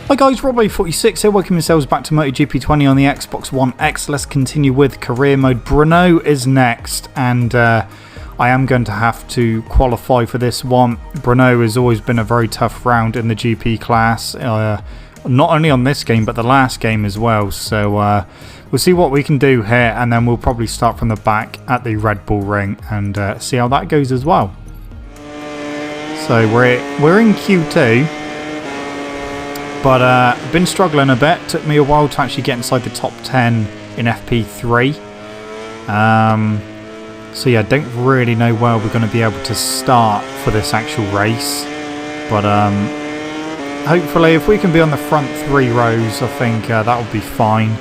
Hi guys, Robbo46 here, welcome yourselves back to MotoGP 20 on the Xbox One X. Let's continue with career mode. Bruno is next, and I am going to have to qualify for this one. Bruno has always been a very tough round in the GP class, not only on this game but the last game as well. So we'll see what we can do here, and then we'll probably start from the back at the Red Bull ring and see how that goes as well. So we're in Q2. But been struggling a bit. Took me a while to actually get inside the top 10 in FP3. So yeah, don't really know where we're going to be able to start for this actual race. But hopefully if we can be on the front 3 rows, I think that will be fine.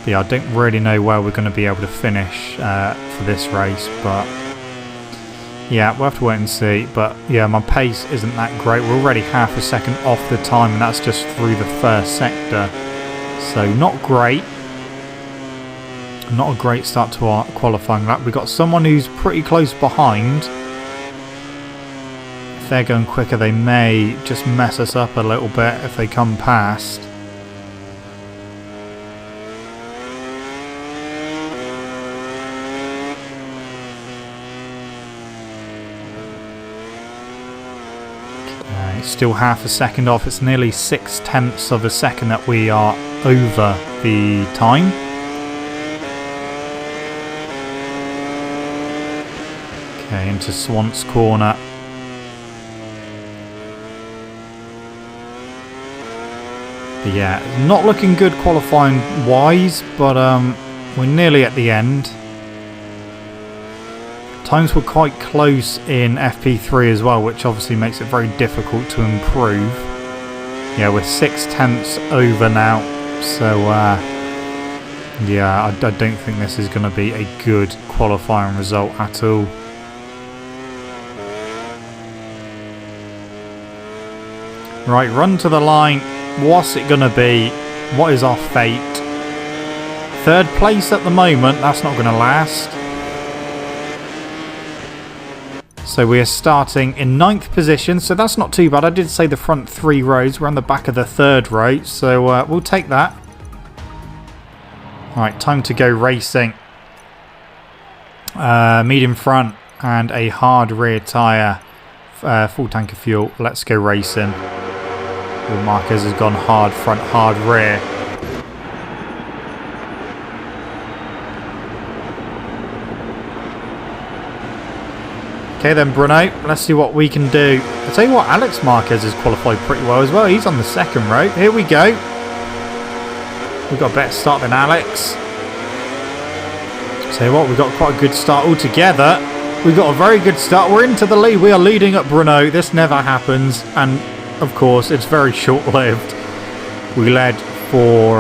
But yeah, I don't really know where we're going to be able to finish for this race. But yeah, we'll have to wait and see. But yeah, my pace isn't that great. We're already half a second off the time, and that's just through the first sector. So not great. Not a great start to our qualifying lap. We've got someone who's pretty close behind. If they're going quicker, they may just mess us up a little bit if they come past. Still half a second off. It's nearly 0.6 of a second that we are over the time. Okay, into Swant's corner. But yeah, not looking good qualifying wise, but we're nearly at the end. Times were quite close in FP3 as well, which obviously makes it very difficult to improve. Yeah, we're 0.6 over now, so yeah, I don't think this is going to be a good qualifying result at all. Right, run to the line. What's it going to be? What is our fate? 3rd place at the moment, that's not going to last. So we are starting in 9th position, so that's not too bad. I did say the front 3 rows. We're on the back of the 3rd row, so we'll take that. Right, time to go racing. Medium front and a hard rear tyre. Full tank of fuel. Let's go racing. Well, Marquez has gone hard front, hard rear. Okay then, Bruno, let's see what we can do. I'll tell you what, Alex Marquez has qualified pretty well as well. He's on the 2nd row. Here we go. We've got a better start than Alex. I'll tell you what, we've got quite a good start altogether. We've got a very good start. We're into the lead. We are leading at Bruno. This never happens. And, of course, it's very short-lived. We led for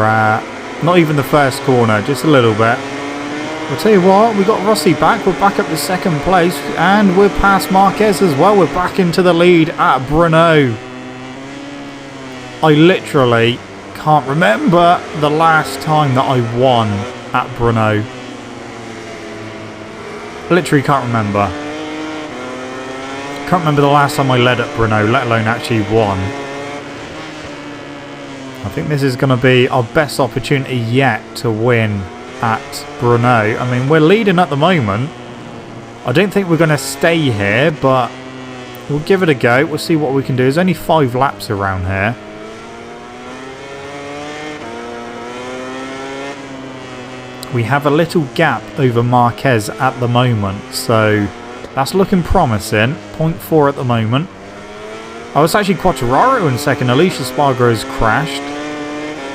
not even the first corner, just a little bit. I'll tell you what, we got Rossi back. We're back up to 2nd place, and we're past Marquez as well. We're back into the lead at Bruno. I literally can't remember the last time that I won at Bruno. Literally can't remember. Can't remember the last time I led at Bruno, let alone actually won. I think this is going to be our best opportunity yet to win at Bruno. I mean, we're leading at the moment. I don't think we're going to stay here, but we'll give it a go. We'll see what we can do. There's only 5 laps around here. We have a little gap over Marquez at the moment, so that's looking promising. 0.4 at the moment. I was actually Quartararo in 2nd. Alicia Spargo has crashed.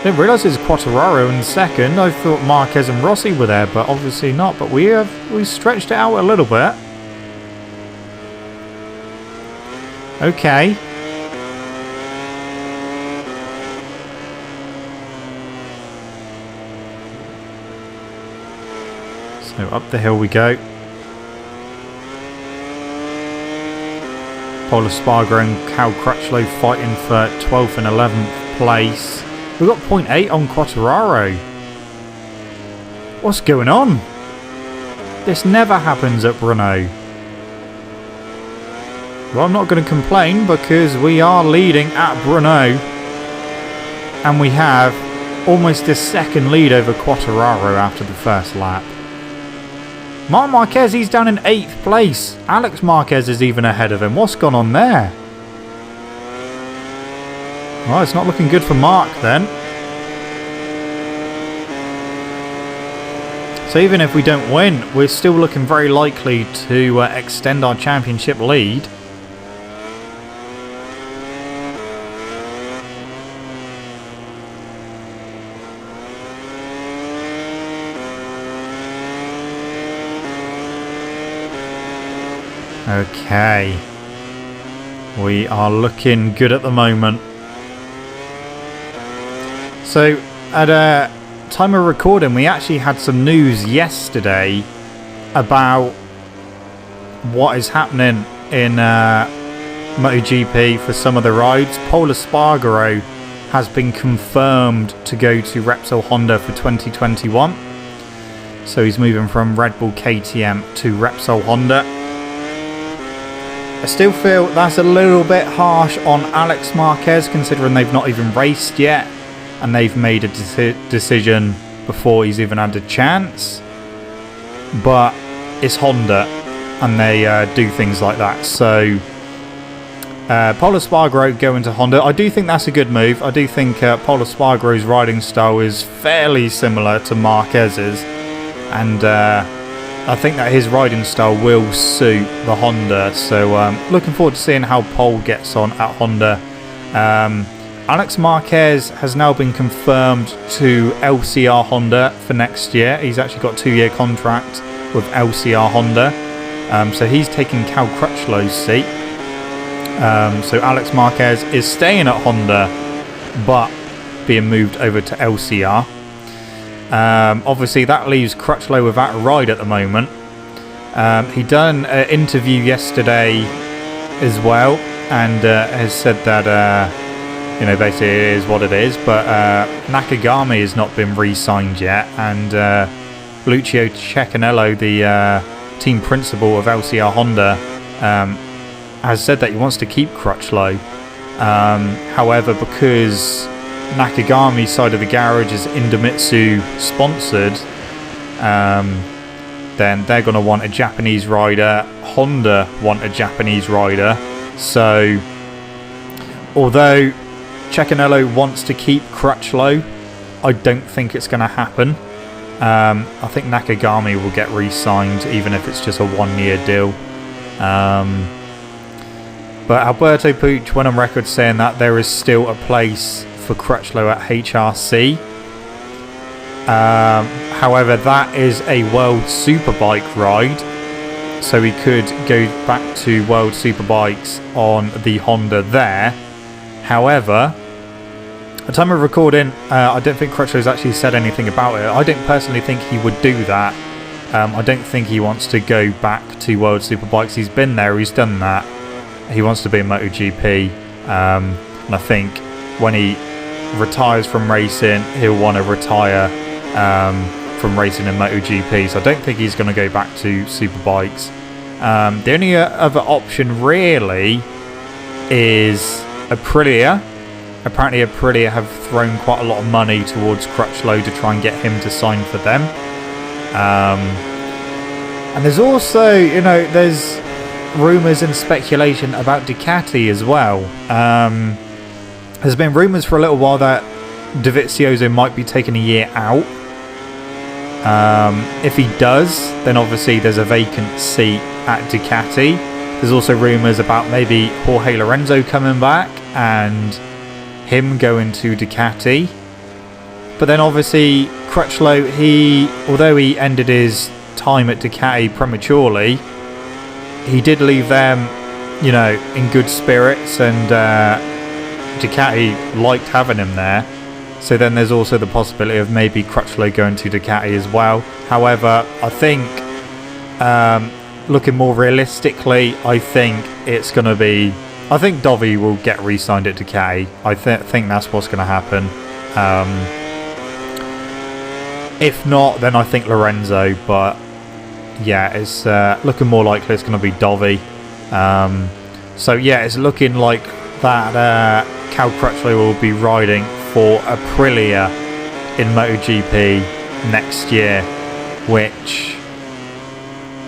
Didn't realise it was Quartararo in 2nd. I thought Marquez and Rossi were there, but obviously not. But we stretched it out a little bit. Okay. So up the hill we go. Paul Espargaro and Cal Crutchlow fighting for 12th and 11th place. We've got 0.8 on Quartararo. What's going on? This never happens at Bruno. Well, I'm not going to complain because we are leading at Brno. And we have almost a second lead over Quartararo after the first lap. Marc Marquez, he's down in 8th place. Alex Marquez is even ahead of him. What's gone on there? Well, it's not looking good for Marc then. So even if we don't win, we're still looking very likely to extend our championship lead. Okay. We are looking good at the moment. So, at a time of recording, we actually had some news yesterday about what is happening in MotoGP for some of the rides. Pol Espargaro has been confirmed to go to Repsol Honda for 2021. So he's moving from Red Bull KTM to Repsol Honda. I still feel that's a little bit harsh on Alex Marquez, considering they've not even raced yet and they've made a decision before he's even had a chance. But it's Honda and they do things like that. So Pol Espargaro going to Honda. I do think that's a good move. I do think Pol Espargaro's riding style is fairly similar to Marquez's, and I think that his riding style will suit the Honda. So looking forward to seeing how Pol gets on at Honda. Alex Marquez has now been confirmed to LCR Honda for next year. He's actually got a 2-year contract with LCR Honda. So he's taking Cal Crutchlow's seat. So Alex Marquez is staying at Honda, but being moved over to LCR. Obviously that leaves Crutchlow without a ride at the moment. He done an interview yesterday as well, and has said that basically it is what it is, but Nakagami has not been re-signed yet, and Lucio Cecchinello, the team principal of LCR Honda, has said that he wants to keep Crutchlow. However, because Nakagami's side of the garage is Indomitsu sponsored, then they're going to want a Japanese rider. Honda want a Japanese rider. So although Cecchinello wants to keep Crutchlow, I don't think it's going to happen. I think Nakagami will get re-signed, even if it's just a 1-year deal. But Alberto Puig went on record saying that there is still a place for Crutchlow at HRC. However, that is a World Superbike ride, so he could go back to World Superbikes on the Honda there. However, at the time of recording, I don't think Crutchlow's actually said anything about it. I don't personally think he would do that. I don't think he wants to go back to World Superbikes. He's been there, he's done that. He wants to be in MotoGP, and I think when he retires from racing, he'll want to retire from racing in MotoGP. So I don't think he's going to go back to Superbikes. The only other option really is Aprilia. Apparently Aprilia have thrown quite a lot of money towards Crutchlow to try and get him to sign for them. And there's also, there's rumours and speculation about Ducati as well. There's been rumours for a little while that Dovizioso might be taking a year out. If he does, then obviously there's a vacant seat at Ducati. There's also rumours about maybe Jorge Lorenzo coming back and him going to Ducati. But then obviously Crutchlow, although he ended his time at Ducati prematurely, he did leave them, in good spirits, and Ducati liked having him there. So then there's also the possibility of maybe Crutchlow going to Ducati as well. However, I think looking more realistically, I think Dovi will get re-signed at Ducati. I think that's what's going to happen. If not, then I think Lorenzo, but yeah, it's looking more likely it's going to be Dovi. So yeah, it's looking like that Cal Crutchlow will be riding for Aprilia in MotoGP next year, which,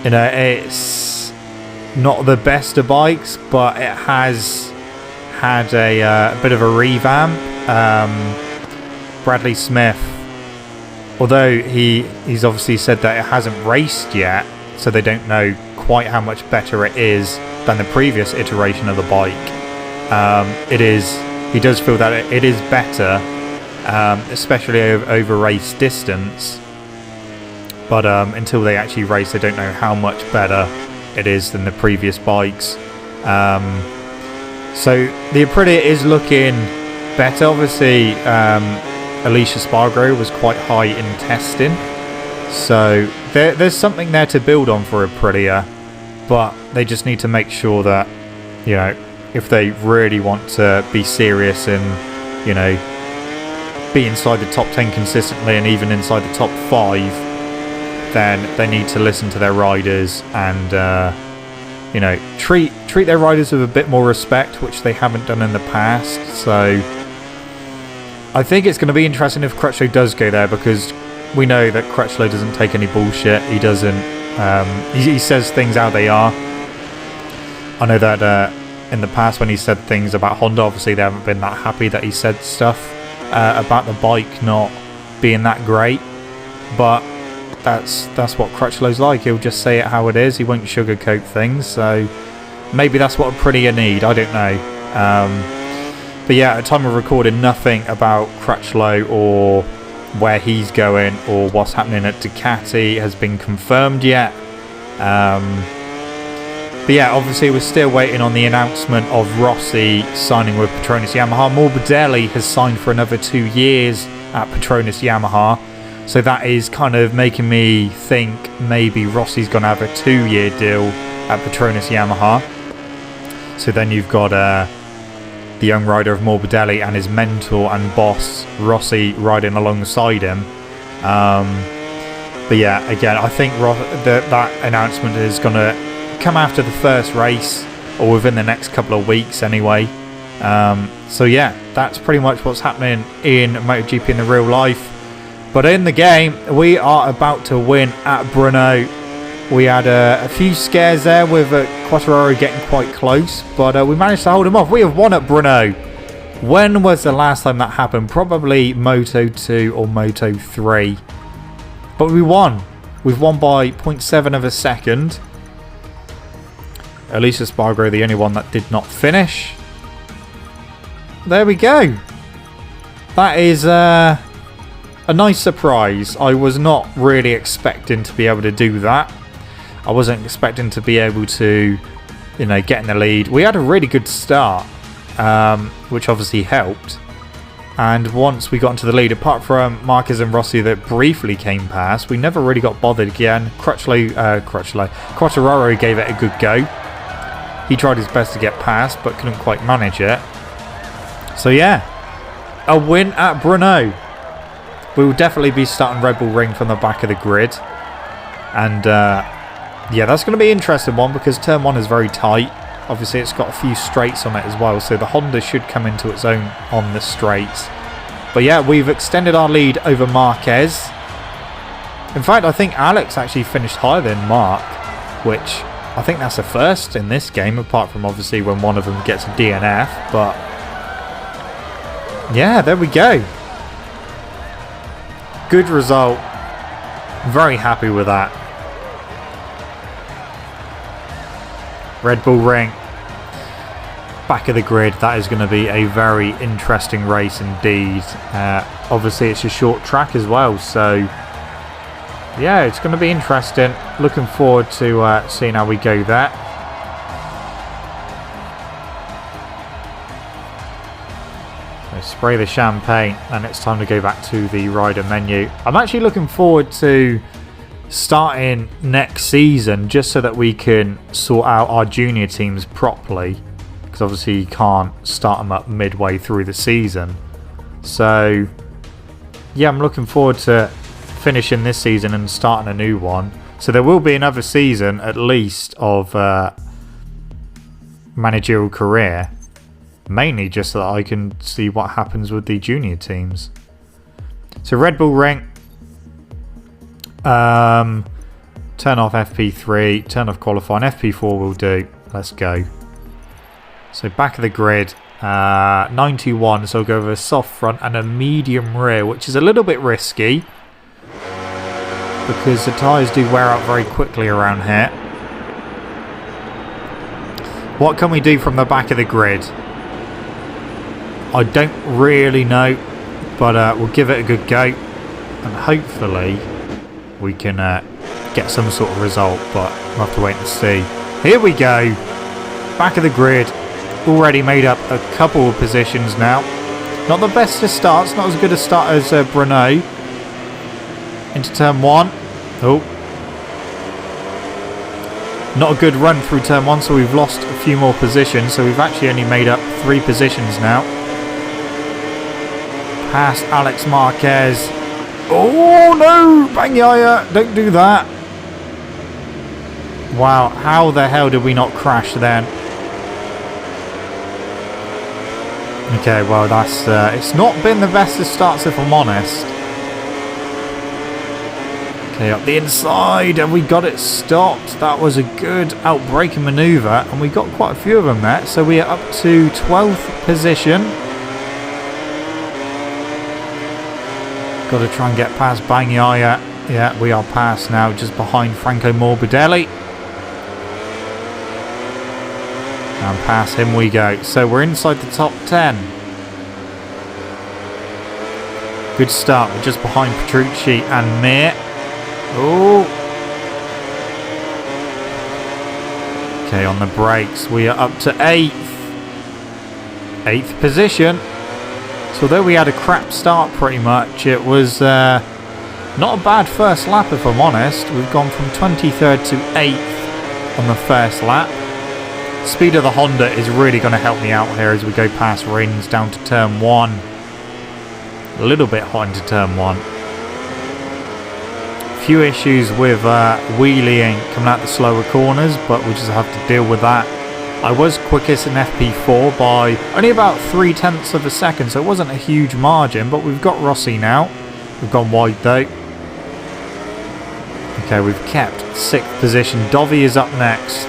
you know, it's not the best of bikes, but it has had a bit of a revamp. Bradley Smith, although he's obviously said that it hasn't raced yet, so they don't know quite how much better it is than the previous iteration of the bike. He does feel that it is better, especially over race distance. But until they actually race, they don't know how much better it is than the previous bikes. So the Aprilia is looking better. Obviously, Alicia Spargo was quite high in testing, so there's something there to build on for Aprilia, but they just need to make sure that, you know, if they really want to be serious and, you know, be inside the top 10 consistently and even inside the top 5, then they need to listen to their riders and, you know, treat their riders with a bit more respect, which they haven't done in the past. So I think it's going to be interesting if Crutchlow does go there, because we know that Crutchlow doesn't take any bullshit. He doesn't. He says things how they are. I know that in the past when he said things about Honda, obviously they haven't been that happy that he said stuff about the bike not being that great. But that's what Crutchlow's like. He'll just say it how it is. He won't sugarcoat things. So maybe that's what Aprilia need. I don't know. But yeah, at the time of recording, nothing about Crutchlow or where he's going or what's happening at Ducati has been confirmed yet. But yeah, obviously we're still waiting on the announcement of Rossi signing with Petronas Yamaha. Morbidelli has signed for another 2 years at Petronas Yamaha. So that is kind of making me think maybe Rossi's going to have a 2-year deal at Petronas Yamaha. So then you've got the young rider of Morbidelli and his mentor and boss Rossi riding alongside him. But yeah, again, I think that announcement is going to come after the first race, or within the next couple of weeks anyway. So yeah, that's pretty much what's happening in MotoGP in the real life. But in the game, we are about to win at Brno. We had a few scares there with Quartararo getting quite close, but we managed to hold him off. We have won at Brno. When was the last time that happened? Probably Moto 2 or Moto 3. But we won. We've won by 0.7 of a second. Alicia Spargo, the only one that did not finish. There we go. That is a nice surprise. I was not really expecting to be able to do that. I wasn't expecting to be able to, you know, get in the lead. We had a really good start, which obviously helped. And once we got into the lead, apart from Marquez and Rossi that briefly came past, we never really got bothered again. Quartararo gave it a good go. He tried his best to get past, but couldn't quite manage it. So yeah, a win at Brno. We will definitely be starting Red Bull Ring from the back of the grid. And yeah, that's going to be an interesting one, because turn 1 is very tight. Obviously, it's got a few straights on it as well, so the Honda should come into its own on the straights. But yeah, we've extended our lead over Marquez. In fact, I think Alex actually finished higher than Mark, which I think that's a first in this game, apart from obviously when one of them gets a DNF. But yeah, there we go. Good result. Very happy with that. Red Bull Ring. Back of the grid. That is going to be a very interesting race indeed. Obviously, it's a short track as well, so yeah, it's going to be interesting. Looking forward to seeing how we go there. So spray the champagne, and it's time to go back to the rider menu. I'm actually looking forward to starting next season, just so that we can sort out our junior teams properly, because obviously you can't start them up midway through the season. So yeah, I'm looking forward to finishing this season and starting a new one. So there will be another season at least of managerial career. Mainly just so that I can see what happens with the junior teams. So Red Bull Ring. Turn off FP3. Turn off qualifying. FP4 will do. Let's go. So back of the grid. 91. So I'll go with a soft front and a medium rear, which is a little bit risky. Because the tyres do wear out very quickly around here. What can we do from the back of the grid? I don't really know, but we'll give it a good go, and hopefully we can get some sort of result, but we'll have to wait and see. Here we go, back of the grid, already made up a couple of positions now. Not the best of starts, not as good a start as Bruno. Into turn 1. Oh. Not a good run through turn 1, so we've lost a few more positions, so we've actually only made up 3 positions now. Past Alex Marquez. Oh no! Bagnaia, don't do that. Wow, how the hell did we not crash then? Okay, well that's it's not been the best of starts if I'm honest. Okay, up the inside, and we got it stopped. That was a good outbraking manoeuvre, and we got quite a few of them there. So we are up to 12th position. Got to try and get past Bagnaia. Yeah, we are past now, just behind Franco Morbidelli. And past him we go. So we're inside the top 10. Good start. We're just behind Petrucci and Mir. Oh. Okay, on the brakes, we are up to 8th. 8th position. So although we had a crap start pretty much, it was not a bad first lap if I'm honest. We've gone from 23rd to 8th on the first lap. Speed of the Honda is really going to help me out here as we go past Rins down to turn 1. A little bit hot into turn 1. Few issues with wheeling coming out the slower corners, but we just have to deal with that. I was quickest in FP4 by only about 0.3 of a second, so it wasn't a huge margin, but we've got Rossi now. We've gone wide though. Okay, we've kept 6th position. Dovi is up next.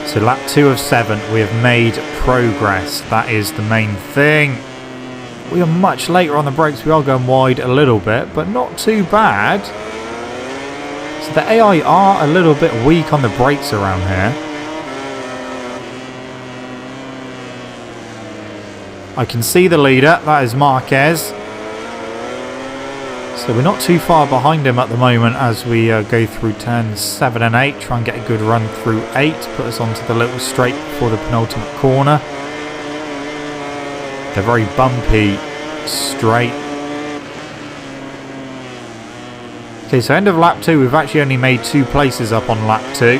So lap 2 of 7, we have made progress. That is the main thing. We are much later on the brakes. We are going wide a little bit, but not too bad. So the AI are a little bit weak on the brakes around here. I can see the leader. That is Marquez. So we're not too far behind him at the moment as we go through turns 7 and 8. Try and get a good run through 8. Put us onto the little straight before the penultimate corner. They're very bumpy, straight. Okay, so end of lap 2, we've actually only made 2 places up on lap 2.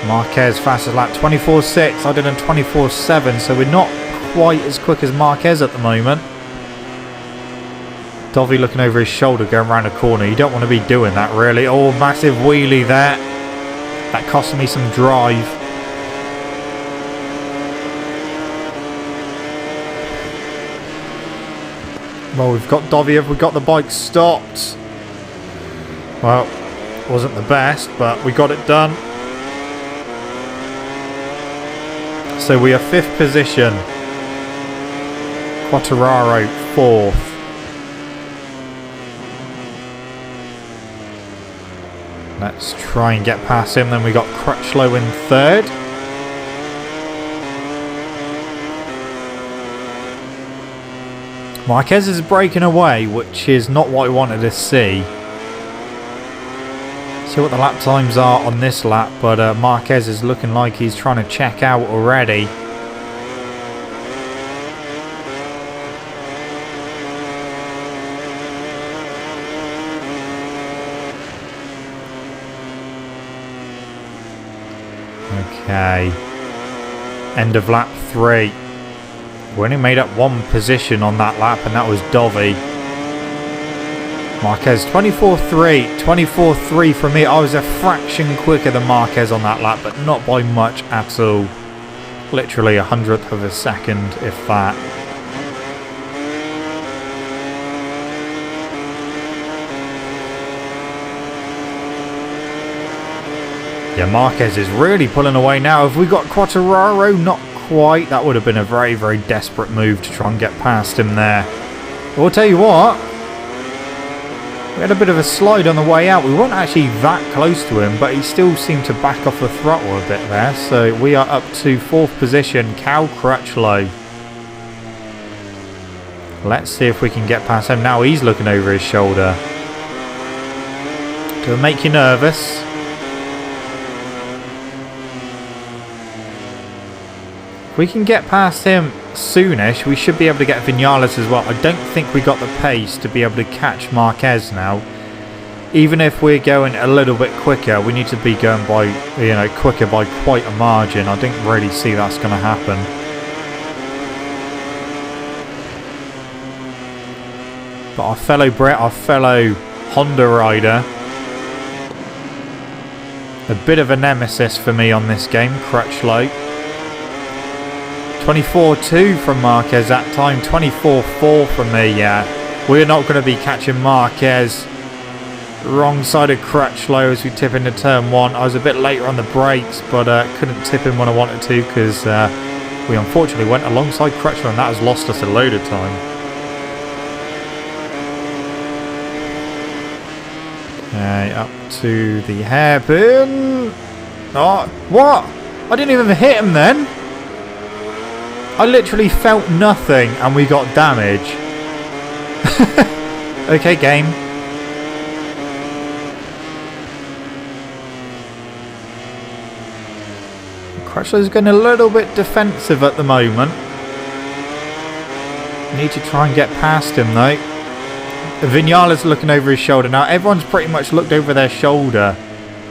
Marquez fastest lap, 24.6. I did a 24.7, so we're not quite as quick as Marquez at the moment. Dovi looking over his shoulder going around a corner. You don't want to be doing that really. Oh, massive wheelie there. That cost me some drive. Well, we've got Dovi, we've got the bike stopped. Well, wasn't the best, but we got it done. So we are 5th position. Quartararo 4th. Let's try and get past him. Then we got Crutchlow in 3rd. Marquez is breaking away, which is not what I wanted to see. See what the lap times are on this lap, but Marquez is looking like he's trying to check out already. Okay. End of lap 3. We only made up 1 position on that lap, and that was Dovi. Marquez 24.3, 24.3 from me. I was a fraction quicker than Marquez on that lap, but not by much at all. Literally 100th of a second, if that. Yeah, Marquez is really pulling away now. Have we got Quartararo? Not quite. That would have been a very, very desperate move to try and get past him there. But I'll tell you what. We had a bit of a slide on the way out. We weren't actually that close to him, but he still seemed to back off the throttle a bit there. So we are up to 4th position, Cal Crutchlow. Let's see if we can get past him. Now he's looking over his shoulder. Do it make you nervous? If we can get past him soonish, we should be able to get Vinales as well. I don't think we got the pace to be able to catch Marquez now. Even if we're going a little bit quicker, we need to be going by, you know, quicker by quite a margin. I don't really see that's going to happen. But our fellow Brit, our fellow Honda rider, a bit of a nemesis for me on this game, Crutchlow. 24.2 from Marquez that time, 24.4 from me, yeah. We're not going to be catching Marquez. Wrong side of Crutchlow as we tip into turn 1. I was a bit later on the brakes, but couldn't tip him when I wanted to because we unfortunately went alongside Crutchlow and that has lost us a load of time. Okay, up to the hairpin. Oh, what? I didn't even hit him then. I literally felt nothing and we got damage. Okay, game. Crutchlow's getting a little bit defensive at the moment. Need to try and get past him though. Vinales looking over his shoulder. Now everyone's pretty much looked over their shoulder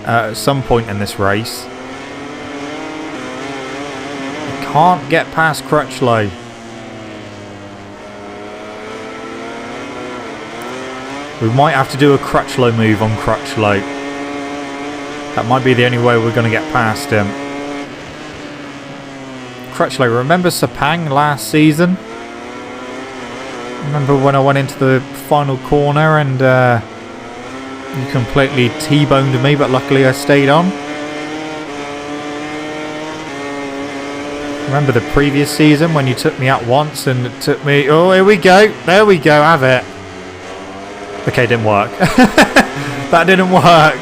at some point in this race. Can't get past Crutchlow. We might have to do a Crutchlow move on Crutchlow. That might be the only way we're going to get past him. Crutchlow, remember Sepang last season? Remember when I went into the final corner and you completely T-boned me, but luckily I stayed on? Remember the previous season when you took me out once and it took me... Oh, here we go. There we go. Have it. Okay, didn't work. That didn't work.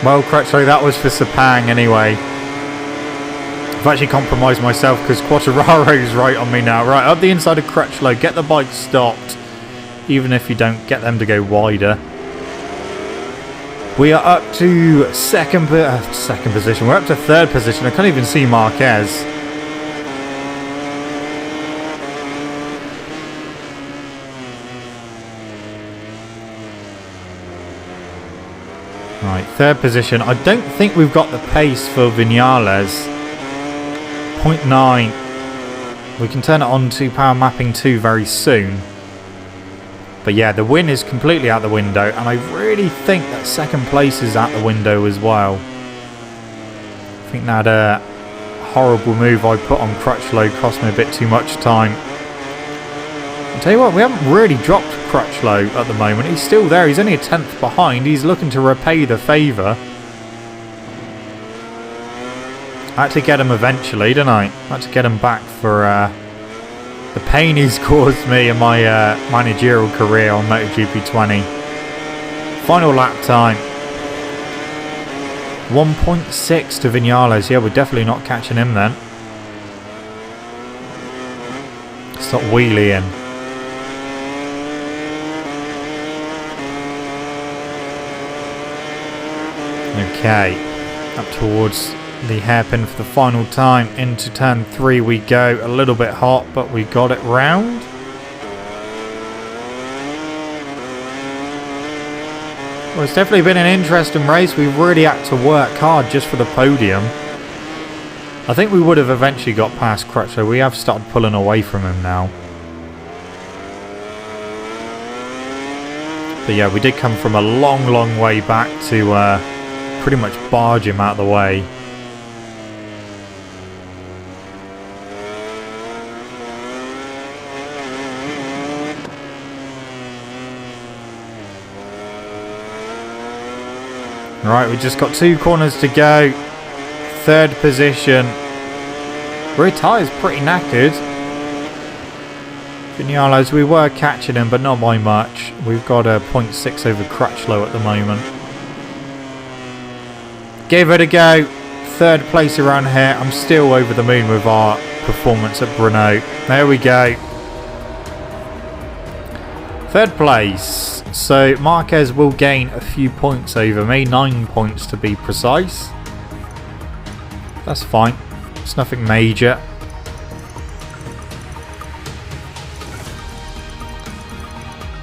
Well, Crutchlow, that was for Sepang anyway. I've actually compromised myself because Quartararo's right on me now. Right, up the inside of Crutchlow. Get the bike stopped. Even if you don't get them to go wider. We are up to second position. We're up to 3rd position. I can't even see Marquez. Right, 3rd position. I don't think we've got the pace for Vinales. 0.9. We can turn it on to power mapping 2 very soon. But yeah, the win is completely out the window, and I really think that 2nd place is out the window as well. I think that horrible move I put on Crutchlow cost me a bit too much time. I'll tell you what, we haven't really dropped Crutchlow at the moment. He's still there. He's only a 10th behind. He's looking to repay the favour. I had to get him eventually, didn't I? I had to get him back for... the pain he's caused me in my managerial career on MotoGP 20. Final lap time. 1.6 to Vinales. Yeah, we're definitely not catching him then. Stop wheeling. Okay. Up towards the hairpin for the final time. Into turn 3 we go. A little bit hot, but we got it round. Well, it's definitely been an interesting race. We've really had to work hard just for the podium. I think we would have eventually got past Crutchlow. We have started pulling away from him now. But yeah, we did come from a long, long way back to pretty much barge him out of the way. Right, we just got 2 corners to go. 3rd position. Rear tyre's pretty knackered. Vinales, we were catching him, but not by much. We've got a 0.6 over Crutchlow at the moment. Give it a go. 3rd place around here. I'm still over the moon with our performance at Brno. There we go. 3rd place. So Marquez will gain a few points over me. 9 points to be precise. That's fine. It's nothing major.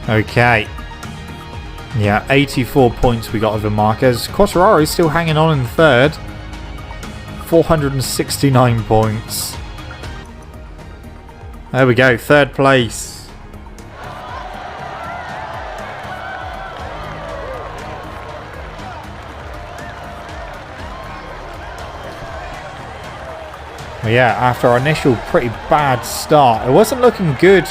Okay. Yeah, 84 points we got over Marquez. Quartararo is still hanging on in 3rd. 469 points. There we go, 3rd place. Well, yeah, after our initial pretty bad start, it wasn't looking good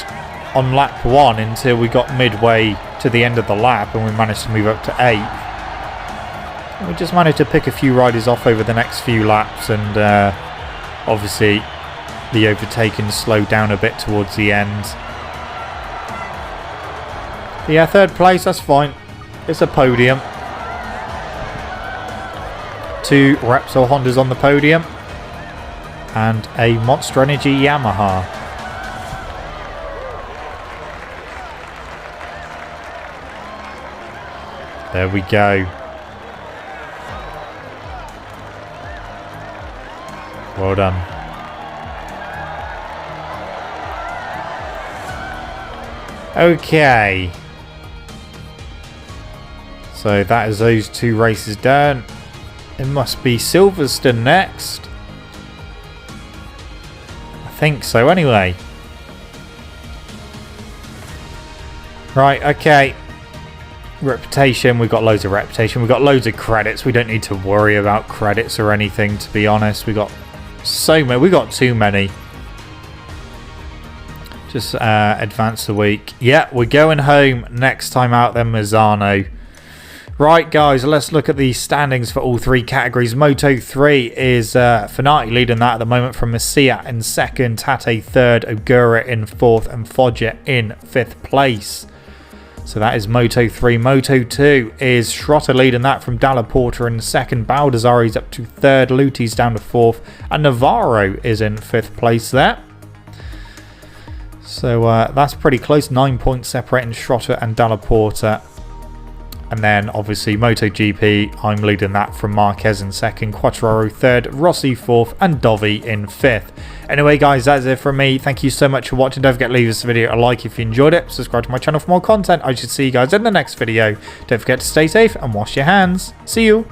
on lap 1 until we got midway to the end of the lap and we managed to move up to 8th. We just managed to pick a few riders off over the next few laps, and obviously the overtaking slowed down a bit towards the end. But yeah, 3rd place, that's fine. It's a podium. 2 Repsol Hondas on the podium and a Monster Energy Yamaha. There we go. Well done. Okay. So that is those 2 races done. It must be Silverstone next. I think so anyway. Right, okay. Reputation, we've got loads of reputation. We've got loads of credits. We don't need to worry about credits or anything, to be honest. We got so many. We got too many. Just advance the week. Yeah, we're going home next time out then, Mazzano. Right, guys, let's look at the standings for all 3 categories. Moto 3 is Fenati leading that at the moment from Messia in 2nd, Tate 3rd, Ogura in 4th, and Foggia in 5th place. So that is Moto 3. Moto 2 is Schrotter leading that from Dalla Porta in 2nd, Baldassari's up to 3rd, Luti's down to 4th, and Navarro is in 5th place there. So that's pretty close, 9 points separating Schrotter and Dalla Porta. And then obviously MotoGP, I'm leading that from Marquez in 2nd, Quartararo 3rd, Rossi 4th, and Dovi in 5th. Anyway guys, that's it from me. Thank you so much for watching. Don't forget to leave this video a like if you enjoyed it. Subscribe to my channel for more content. I should see you guys in the next video. Don't forget to stay safe and wash your hands. See you.